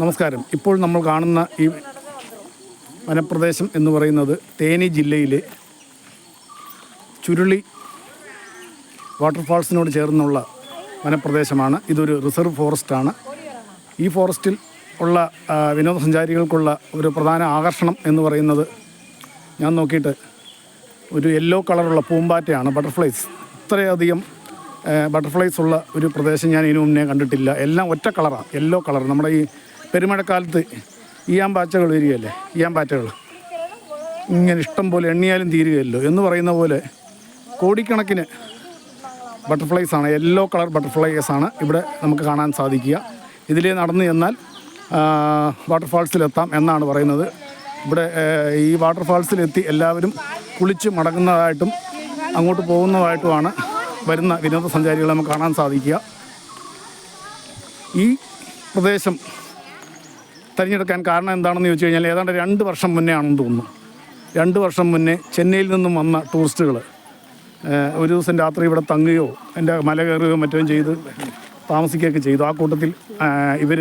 നമസ്കാരം. ഇപ്പോൾ നമ്മൾ കാണുന്ന ഈ വനപ്രദേശം എന്ന് പറയുന്നത് തേനി ജില്ലയിലെ ചുരുളി വാട്ടർഫാൾസിനോട് ചേർന്നുള്ള വനപ്രദേശമാണ്. ഇതൊരു റിസർവ് ഫോറസ്റ്റാണ്. ഈ ഫോറസ്റ്റിൽ ഉള്ള വിനോദസഞ്ചാരികൾക്കുള്ള ഒരു പ്രധാന ആകർഷണം എന്ന് പറയുന്നത്, ഞാൻ നോക്കിയിട്ട് ഒരു യെല്ലോ കളറുള്ള പൂമ്പാറ്റയാണ്, ബട്ടർഫ്ലൈസ്. ഇത്രയധികം ബട്ടർഫ്ലൈസ് ഉള്ള ഒരു പ്രദേശം ഞാൻ ഇതിനു മുന്നേ കണ്ടിട്ടില്ല. എല്ലാം ഒറ്റ കളറാണ്, യെല്ലോ കളർ. നമ്മുടെ ഈ പെരുമഴക്കാലത്ത് ഈയാമ്പാറ്റകൾ വരികയല്ലേ, ഈയാമ്പാറ്റകൾ ഇങ്ങനെ ഇഷ്ടം പോലെ എണ്ണിയാലും തീരുകയല്ലോ എന്ന് പറയുന്ന പോലെ കോടിക്കണക്കിന് ബട്ടർഫ്ലൈസാണ്, യെല്ലോ കളർ ബട്ടർഫ്ലൈസാണ് ഇവിടെ നമുക്ക് കാണാൻ സാധിക്കുക. ഇതിലേ നടന്നു ചെന്നാൽ വാട്ടർഫാൾസിലെത്താം എന്നാണ് പറയുന്നത്. ഇവിടെ ഈ വാട്ടർഫാൾസിലെത്തി എല്ലാവരും കുളിച്ച് മടങ്ങുന്നതായിട്ടും അങ്ങോട്ട് പോകുന്നതായിട്ടുമാണ് വരുന്ന വിനോദസഞ്ചാരികളെ നമുക്ക് കാണാൻ സാധിക്കുക. ഈ പ്രദേശം തിരഞ്ഞെടുക്കാൻ കാരണം എന്താണെന്ന് ചോദിച്ചു കഴിഞ്ഞാൽ, ഏതാണ്ട് 2 വർഷം മുന്നേ ആണെന്ന് തോന്നുന്നു. 2 വർഷം മുന്നേ ചെന്നൈയിൽ നിന്നും വന്ന ടൂറിസ്റ്റുകൾ ഒരു ദിവസം രാത്രി ഇവിടെ തങ്ങുകയോ എൻ്റെ മല കയറുകയോ മറ്റോ ചെയ്ത് താമസിക്കുകയൊക്കെ ചെയ്തു. ആ കൂട്ടത്തിൽ ഇവർ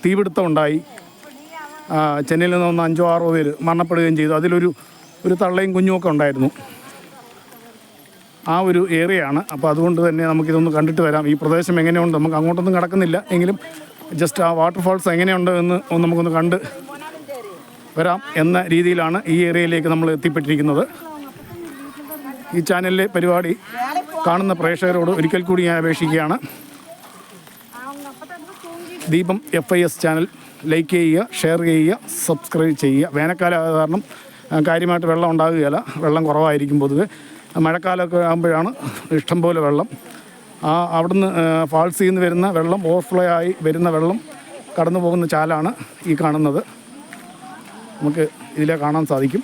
തീപിടുത്തം ഉണ്ടായി. ചെന്നൈയിൽ നിന്ന് വന്ന 5-6 പേര് മരണപ്പെടുകയും ചെയ്തു. അതിലൊരു തള്ളയും കുഞ്ഞുമൊക്കെ ഉണ്ടായിരുന്നു. ആ ഒരു ഏരിയയാണ്. അപ്പോൾ അതുകൊണ്ട് തന്നെ നമുക്കിതൊന്ന് കണ്ടിട്ട് വരാം. ഈ പ്രദേശം എങ്ങനെയുണ്ട്, നമുക്ക് അങ്ങോട്ടൊന്നും കിടക്കുന്നില്ല എങ്കിലും ജസ്റ്റ് ആ വാട്ടർഫാൾസ് എങ്ങനെയുണ്ട് എന്ന് നമുക്കൊന്ന് കണ്ട് വരാം എന്ന രീതിയിലാണ് ഈ ഏരിയയിലേക്ക് നമ്മൾ എത്തിപ്പെട്ടിരിക്കുന്നത്. ഈ ചാനലിലെ പരിപാടി കാണുന്ന പ്രേക്ഷകരോട് ഒരിക്കൽ കൂടി ഞാൻ അപേക്ഷിക്കുകയാണ്. ദീപം FIS ചാനൽ ലൈക്ക് ചെയ്യുക, ഷെയർ ചെയ്യുക, സബ്സ്ക്രൈബ് ചെയ്യുക. വേനൽക്കാലം കാരണം കാര്യമായിട്ട് വെള്ളം ഉണ്ടാകുകയില്ല, വെള്ളം കുറവായിരിക്കും പൊതുവെ. മഴക്കാലമൊക്കെ ആകുമ്പോഴാണ് ഇഷ്ടംപോലെ വെള്ളം. അവിടുന്ന് ഫാൾസിൽ നിന്ന് വരുന്ന വെള്ളം, ഓവർഫ്ലോ ആയി വരുന്ന വെള്ളം കടന്നു പോകുന്ന ചാലാണ് ഈ കാണുന്നത്. നമുക്ക് ഇതിലെ കാണാൻ സാധിക്കും.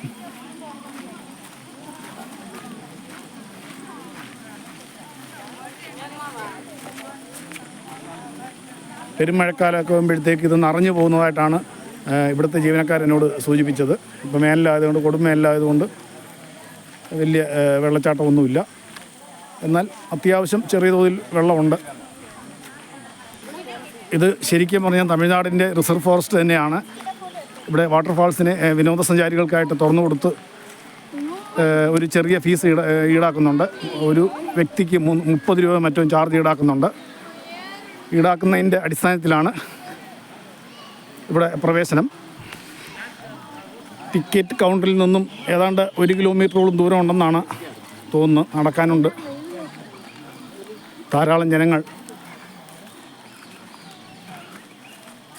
പെരുമഴക്കാലമൊക്കെ ആകുമ്പോഴത്തേക്ക് ഇത് നിറഞ്ഞു പോകുന്നതായിട്ടാണ് ഇവിടുത്തെ ജീവനക്കാരെന്നോട് സൂചിപ്പിച്ചത്. ഇപ്പോൾ മേലിലായതുകൊണ്ട്, കൊടുമേലിലായതുകൊണ്ട് വലിയ വെള്ളച്ചാട്ടമൊന്നുമില്ല. എന്നാൽ അത്യാവശ്യം ചെറിയ തോതിൽ വെള്ളമുണ്ട്. ഇത് ശരിക്കും പറഞ്ഞാൽ തമിഴ്നാടിൻ്റെ റിസർവ് ഫോറസ്റ്റ് തന്നെയാണ്. ഇവിടെ വാട്ടർഫാൾസിനെ വിനോദസഞ്ചാരികൾക്കായിട്ട് തുറന്നു കൊടുത്ത് ഒരു ചെറിയ ഫീസ് ഈടാക്കുന്നുണ്ട്. ഒരു വ്യക്തിക്ക് 30 രൂപ മറ്റോ ചാർജ് ഈടാക്കുന്നുണ്ട്. ഈടാക്കുന്നതിൻ്റെ അടിസ്ഥാനത്തിലാണ് ഇവിടെ പ്രവേശനം. ടിക്കറ്റ് കൗണ്ടറിൽ നിന്നും ഏതാണ്ട് 1 കിലോമീറ്ററോളം ദൂരം ഉണ്ടെന്നാണ് തോന്നുന്നത്. നടക്കാനുണ്ട്. ധാരാളം ജനങ്ങൾ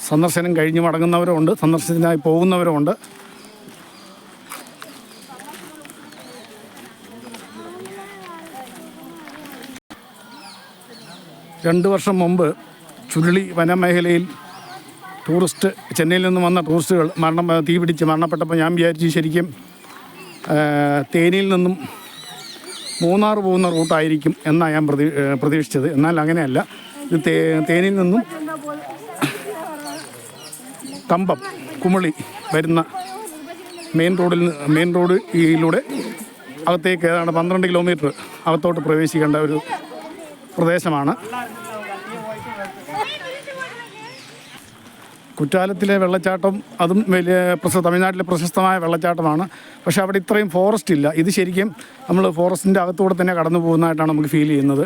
സന്ദർശനം കഴിഞ്ഞ് മടങ്ങുന്നവരുമുണ്ട്, സന്ദർശനത്തിനായി പോകുന്നവരുമുണ്ട്. രണ്ട് വർഷം മുമ്പ് ചുരുളി വനമേഖലയിൽ ചെന്നൈയിൽ നിന്ന് വന്ന ടൂറിസ്റ്റുകൾ തീപിടിച്ച് മരണപ്പെട്ടപ്പോൾ ഞാൻ വിചാരിച്ചു ശരിക്കും തേനിയിൽ നിന്നും മൂന്നാർ പോകുന്ന റൂട്ടായിരിക്കും എന്നാണ് ഞാൻ പ്രതീക്ഷിച്ചത്. എന്നാൽ അങ്ങനെയല്ല. ഇത് തേനിയിൽ നിന്നും കമ്പം, കുമളി വരുന്ന മെയിൻ റോഡിലൂടെ അകത്തേക്ക് ഏതാണ്ട് 12 കിലോമീറ്റർ അകത്തോട്ട് പ്രവേശിക്കേണ്ട ഒരു പ്രദേശമാണ്. കുറ്റാലത്തിലെ വെള്ളച്ചാട്ടം അതും വലിയ തമിഴ്നാട്ടിലെ പ്രശസ്തമായ വെള്ളച്ചാട്ടമാണ്. പക്ഷേ അവിടെ ഇത്രയും ഫോറസ്റ്റ് ഇല്ല. ഇത് ശരിക്കും നമ്മൾ ഫോറസ്റ്റിൻ്റെ അകത്തൂടെ തന്നെ കടന്നു പോകുന്നതായിട്ടാണ് നമുക്ക് ഫീൽ ചെയ്യുന്നത്.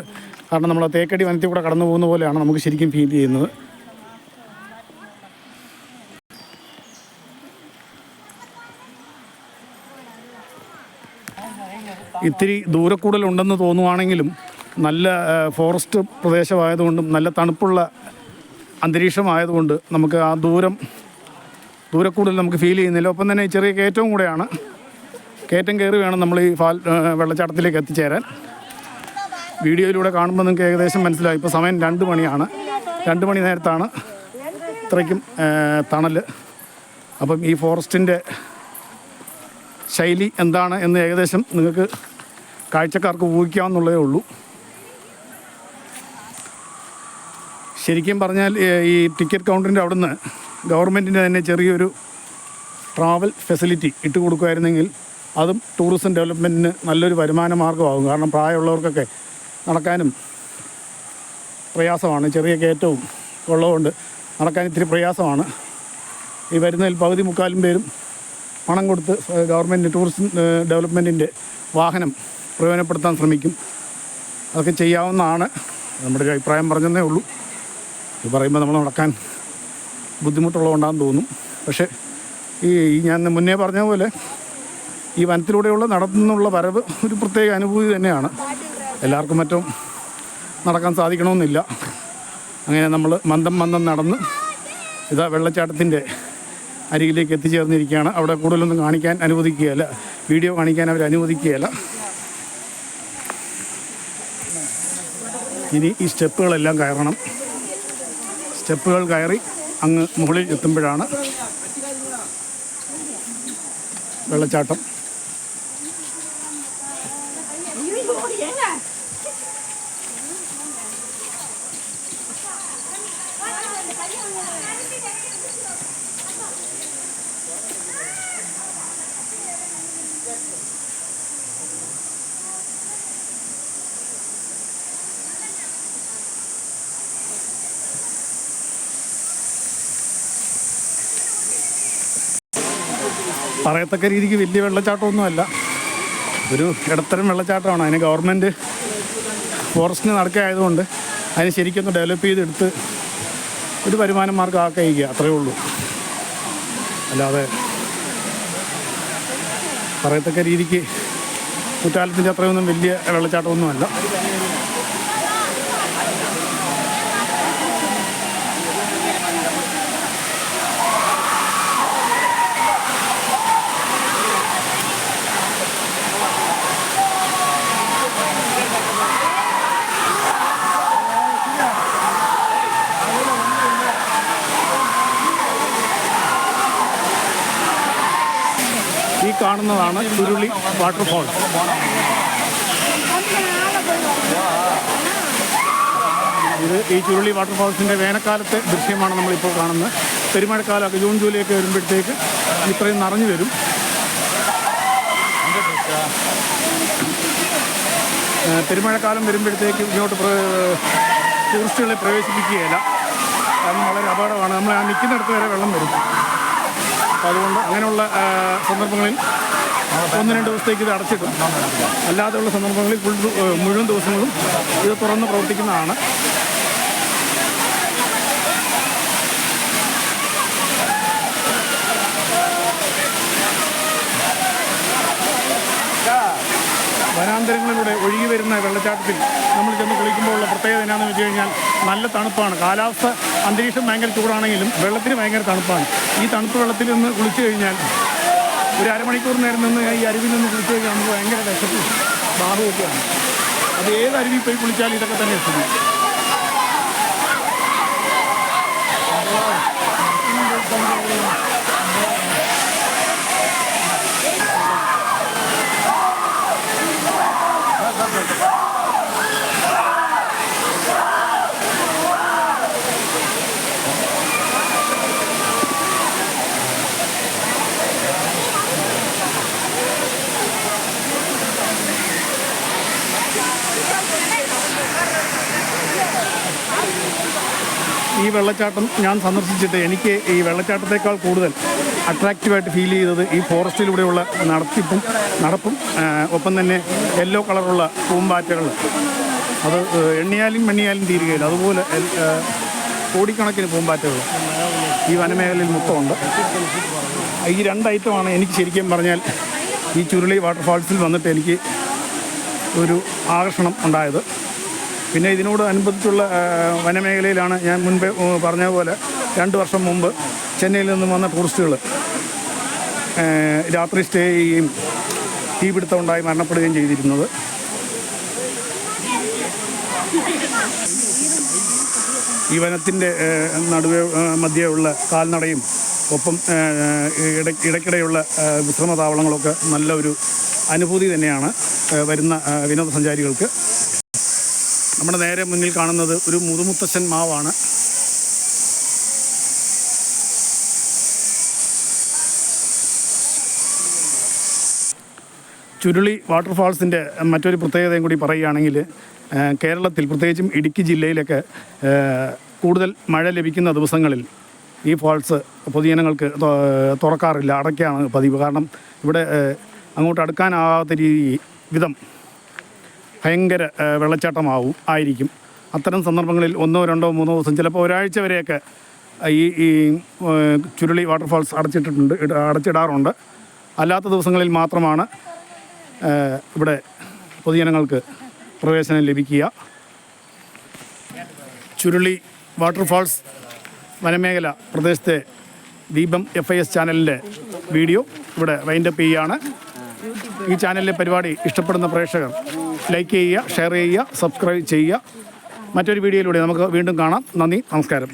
കാരണം നമ്മൾ തേക്കടി വനത്തിൽ കൂടെ കടന്നു പോകുന്ന പോലെയാണ് നമുക്ക് ശരിക്കും ഫീൽ ചെയ്യുന്നത്. ഇത്തിരി ദൂരക്കൂടലുണ്ടെന്ന് തോന്നുവാണെങ്കിലും നല്ല ഫോറസ്റ്റ് പ്രദേശമായതുകൊണ്ടും നല്ല തണുപ്പുള്ള അന്തരീക്ഷമായതുകൊണ്ട് നമുക്ക് ആ ദൂരക്കൂടൽ നമുക്ക് ഫീൽ ചെയ്യുന്നില്ല. ഒപ്പം തന്നെ ചെറിയ കയറ്റവും കൂടെയാണ്. കയറ്റം കയറി വേണം നമ്മൾ ഈ വെള്ളച്ചാട്ടത്തിലേക്ക് എത്തിച്ചേരാൻ. വീഡിയോയിലൂടെ കാണുമ്പോൾ നിങ്ങൾക്ക് ഏകദേശം മനസ്സിലായി. ഇപ്പോൾ സമയം 2 മണിയാണ്. 2 മണി നേരത്താണ് ഇത്രയ്ക്കും തണൽ. അപ്പം ഈ ഫോറസ്റ്റിൻ്റെ ശൈലി എന്താണ് എന്ന് ഏകദേശം നിങ്ങൾക്ക് കാഴ്ചക്കാർക്ക് ഊഹിക്കാവുന്നുള്ളതേ ഉള്ളൂ. ശരിക്കും പറഞ്ഞാൽ ഈ ടിക്കറ്റ് കൗണ്ടറിൻ്റെ അവിടുന്ന് ഗവൺമെൻറ്റിൻ്റെ തന്നെ ചെറിയൊരു ട്രാവൽ ഫെസിലിറ്റി ഇട്ട് കൊടുക്കുമായിരുന്നെങ്കിൽ അതും ടൂറിസം ഡെവലപ്മെൻറ്റിന് നല്ലൊരു വരുമാന മാർഗ്ഗമാകും. കാരണം പ്രായമുള്ളവർക്കൊക്കെ നടക്കാനും പ്രയാസമാണ്, ചെറിയ കയറ്റവും ഉള്ളതുകൊണ്ട് നടക്കാൻ ഇത്തിരി പ്രയാസമാണ്. ഈ വരുന്നതിൽ പകുതി മുക്കാലും പേരും പണം കൊടുത്ത് ഗവൺമെൻറ് ടൂറിസം ഡെവലപ്മെൻറ്റിൻ്റെ വാഹനം പ്രയോജനപ്പെടുത്താൻ ശ്രമിക്കും. അതൊക്കെ ചെയ്യാവുന്നതാണ്. നമ്മുടെ ഒരു അഭിപ്രായം പറഞ്ഞതേ ഉള്ളൂ. ഇത് പറയുമ്പോൾ നമ്മൾ നടക്കാൻ ബുദ്ധിമുട്ടുള്ളതുകൊണ്ടാണെന്ന് തോന്നും. പക്ഷേ ഈ ഞാൻ മുന്നേ പറഞ്ഞ പോലെ ഈ വനത്തിലൂടെയുള്ള നടന്നുള്ള വരവ് ഒരു പ്രത്യേക അനുഭൂതി തന്നെയാണ്. എല്ലാവർക്കും മറ്റും നടക്കാൻ സാധിക്കണമെന്നില്ല. അങ്ങനെ നമ്മൾ മന്ദം നടന്ന് ഇതാ വെള്ളച്ചാട്ടത്തിൻ്റെ അരികിലേക്ക് എത്തിച്ചേർന്നിരിക്കുകയാണ്. അവിടെ കൂടുതലൊന്നും കാണിക്കാൻ അനുവദിക്കുകയില്ല, വീഡിയോ കാണിക്കാൻ അവർ അനുവദിക്കുകയില്ല. ഇനി ഈ സ്റ്റെപ്പുകളെല്ലാം കയറണം. സ്റ്റെപ്പുകൾ കയറി അങ്ങ് മുകളിൽ എത്തുമ്പോഴാണ് വെള്ളച്ചാട്ടം. പറയത്തക്ക രീതിക്ക് വലിയ വെള്ളച്ചാട്ടമൊന്നുമല്ല, ഒരു ഇടത്തരം വെള്ളച്ചാട്ടമാണ്. അതിന് ഗവൺമെൻറ് ഫോറസ്റ്റിന് നടക്കുകയായതുകൊണ്ട് അതിന് ശരിക്കൊന്ന് ഡെവലപ്പ് ചെയ്തെടുത്ത് ഒരു വരുമാന മാർഗ്ഗം ആക്കുക, അത്രയേ ഉള്ളൂ. അല്ലാതെ പറയത്തക്ക രീതിക്ക് കുറ്റാലത്തിൻ്റെ അത്രയൊന്നും വലിയ വെള്ളച്ചാട്ടമൊന്നുമല്ല. ഈ കാണുന്നതാണ് ചുരുളി വാട്ടർഫാൾ. ഈ ചുരുളി വാട്ടർഫാൾസിൻ്റെ വേനൽക്കാലത്തെ ദൃശ്യമാണ് നമ്മളിപ്പോൾ കാണുന്നത്. പെരുമഴക്കാലമൊക്കെ ജൂൺ ജൂലൈ ഒക്കെ വരുമ്പോഴത്തേക്ക് ഇത്രയും നിറഞ്ഞു വരും. പെരുമഴക്കാലം വരുമ്പോഴത്തേക്ക് ഇങ്ങോട്ട് ടൂറിസ്റ്റുകളെ പ്രവേശിപ്പിക്കുകയില്ല. കാരണം വളരെ അപകടമാണ്. നമ്മൾ ആ നിൽക്കുന്നിടത്ത് വരെ വെള്ളം വരും. അതുകൊണ്ട് അങ്ങനെയുള്ള സന്ദർഭങ്ങളിൽ 1-2 ദിവസത്തേക്ക് ഇത് അടച്ചിടും. അല്ലാതെയുള്ള സന്ദർഭങ്ങളിൽ മുഴുവൻ ദിവസങ്ങളും ഇത് തുറന്ന് പ്രവർത്തിക്കുന്നതാണ്. വനാന്തരങ്ങളിലൂടെ ഒഴുകി വരുന്ന വെള്ളച്ചാട്ടത്തിൽ നമ്മൾ ചെന്ന് കുളിക്കുമ്പോഴുള്ള പ്രത്യേകത എന്നാന്ന് വെച്ച് കഴിഞ്ഞാൽ നല്ല തണുപ്പാണ്. കാലാവസ്ഥ അന്തരീക്ഷം ഭയങ്കര ചൂടാണെങ്കിലും വെള്ളത്തിന് ഭയങ്കര തണുപ്പാണ്. ഈ തണുപ്പ് വെള്ളത്തിൽ നിന്ന് കുളിച്ചു കഴിഞ്ഞാൽ ഒരു അരമണിക്കൂർ നേരം നിന്ന് ഈ അരുവിൽ നിന്ന് കുളിച്ചു കഴിഞ്ഞാൽ നമുക്ക് ഭയങ്കര വിശപ്പും ദാഹമൊക്കെയാണ്. അത് ഏത് അരുവിൽ പോയി കുളിച്ചാലും ഇതൊക്കെ തന്നെ സ്ഥിതി. ഈ വെള്ളച്ചാട്ടം ഞാൻ സന്ദർശിച്ചിട്ട് എനിക്ക് ഈ വെള്ളച്ചാട്ടത്തേക്കാൾ കൂടുതൽ അട്രാക്റ്റീവായിട്ട് ഫീൽ ചെയ്തത് ഈ ഫോറസ്റ്റിലൂടെയുള്ള നടപ്പും ഒപ്പം തന്നെ യെല്ലോ കളറുള്ള പൂമ്പാറ്റകൾ. അത് എണ്ണിയാലും മണ്ണിയാലും തീരുകയില്ല. അതുപോലെ കോടിക്കണക്കിന് പൂമ്പാറ്റകൾ ഈ വനമേഖലയിൽ മൊത്തമുണ്ട്. ഈ 2 ഐറ്റമാണ് എനിക്ക് ശരിക്കും പറഞ്ഞാൽ ഈ ചുരുളി വാട്ടർഫാൾസിൽ വന്നിട്ട് എനിക്ക് ഒരു ആകർഷണം ഉണ്ടായത്. പിന്നെ ഇതിനോട് അനുബന്ധിച്ചുള്ള വനമേഖലയിലാണ് ഞാൻ മുൻപേ പറഞ്ഞ പോലെ 2 വർഷം മുമ്പ് ചെന്നൈയിൽ നിന്നും വന്ന ടൂറിസ്റ്റുകൾ രാത്രി സ്റ്റേ ചെയ്യുകയും തീപിടുത്തമുണ്ടായി മരണപ്പെടുകയും ചെയ്തിരുന്നത്. ഈ വനത്തിൻ്റെ നടുവേ മധ്യയുള്ള കാൽനടയും ഒപ്പം ഇടയ്ക്കിടെയുള്ള വിശ്രമതാവളങ്ങളൊക്കെ നല്ല ഒരു അനുഭൂതി തന്നെയാണ് വരുന്ന വിനോദസഞ്ചാരികൾക്ക്. നമ്മുടെ നേരെ മുന്നിൽ കാണുന്നത് ഒരു മുതുമുത്തശ്ശൻ മാവാണ്. ചുരുളി വാട്ടർഫാൾസിൻ്റെ മറ്റൊരു പ്രത്യേകതയും കൂടി പറയുകയാണെങ്കിൽ കേരളത്തിൽ പ്രത്യേകിച്ചും ഇടുക്കി ജില്ലയിലൊക്കെ കൂടുതൽ മഴ ലഭിക്കുന്ന ദിവസങ്ങളിൽ ഈ ഫാൾസ് പൊതുജനങ്ങൾക്ക് തുറക്കാറില്ല, അടയ്ക്കാണ് പതിവ്. കാരണം ഇവിടെ അങ്ങോട്ട് അടുക്കാനാകാത്ത വിധം ഭയങ്കര ആയിരിക്കും. അത്തരം സന്ദർഭങ്ങളിൽ 1, 2, 3 ദിവസം, ചിലപ്പോൾ ഒരാഴ്ച വരെയൊക്കെ ഈ ചുരുളി വാട്ടർഫാൾസ് അടച്ചിടാറുണ്ട്. അല്ലാത്ത ദിവസങ്ങളിൽ മാത്രമാണ് ഇവിടെ പൊതുജനങ്ങൾക്ക് പ്രവേശനം ലഭിക്കുക. ചുരുളി വാട്ടർഫാൾസ് വനമേഖല പ്രദേശത്തെ ദീപം FIS ചാനലിൻ്റെ വീഡിയോ ഇവിടെ വൈൻഡപ്പ് ചെയ്യുകയാണ്. ഈ ചാനലിലെ പരിപാടി ഇഷ്ടപ്പെടുന്ന പ്രേക്ഷകർ ലൈക്ക് ചെയ്യുക, ഷെയർ ചെയ്യുക, സബ്സ്ക്രൈബ് ചെയ്യുക. മറ്റൊരു വീഡിയോയിലൂടെ നമുക്ക് വീണ്ടും കാണാം. നന്ദി, നമസ്കാരം.